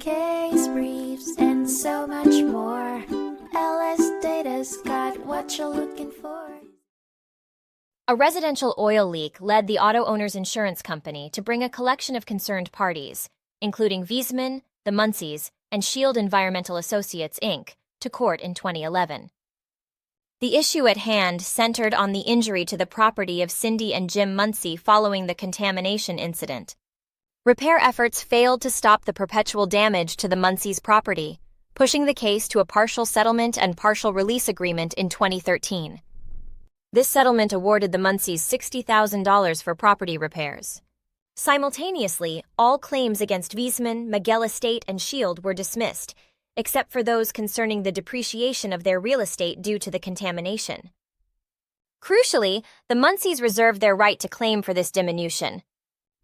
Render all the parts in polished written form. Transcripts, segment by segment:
case briefs, and so much more. LSData's got what you're looking for. A residential oil leak led the auto owner's insurance company to bring a collection of concerned parties, including Wiesemann, the Muncies, and Shield Environmental Associates, Inc., to court in 2011. The issue at hand centered on the injury to the property of Cindy and Jim Muncie following the contamination incident. Repair efforts failed to stop the perpetual damage to the Muncie's property, pushing the case to a partial settlement and partial release agreement in 2013. This settlement awarded the Muncies $60,000 for property repairs. Simultaneously, all claims against Wiesemann, Miguel Estate, and Shield were dismissed, except for those concerning the depreciation of their real estate due to the contamination. Crucially, the Muncies reserved their right to claim for this diminution.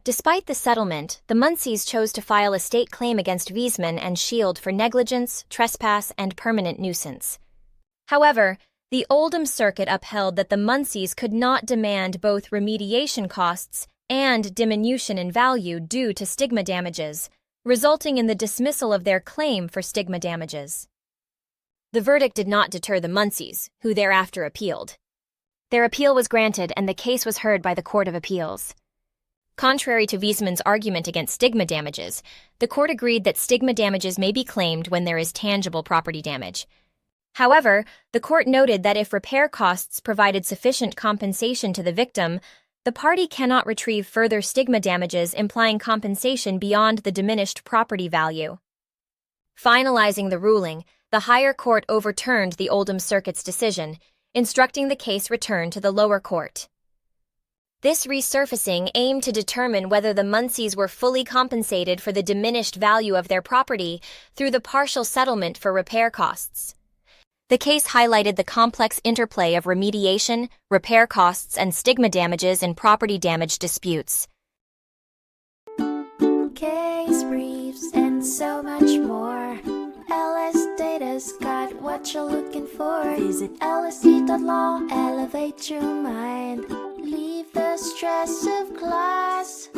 Despite the settlement, the Muncies chose to file a state claim against Wiesemann and Shield for negligence, trespass, and permanent nuisance. However, the Oldham Circuit upheld that the Muncies could not demand both remediation costs and diminution in value due to stigma damages, resulting in the dismissal of their claim for stigma damages. The verdict did not deter the Muncies, who thereafter appealed. Their appeal was granted and the case was heard by the Court of Appeals. Contrary to Wiesemann's argument against stigma damages, the court agreed that stigma damages may be claimed when there is tangible property damage. However, the court noted that if repair costs provided sufficient compensation to the victim, the party cannot retrieve further stigma damages, implying compensation beyond the diminished property value. Finalizing the ruling, the higher court overturned the Oldham Circuit's decision, instructing the case return to the lower court. This resurfacing aimed to determine whether the Muncies were fully compensated for the diminished value of their property through the partial settlement for repair costs. The case highlighted the complex interplay of remediation, repair costs, and stigma damages in property damage disputes. Case briefs, and so much more. LSData's got what you're looking for. Visit lsd.law, elevate your mind. Leave the stress of class.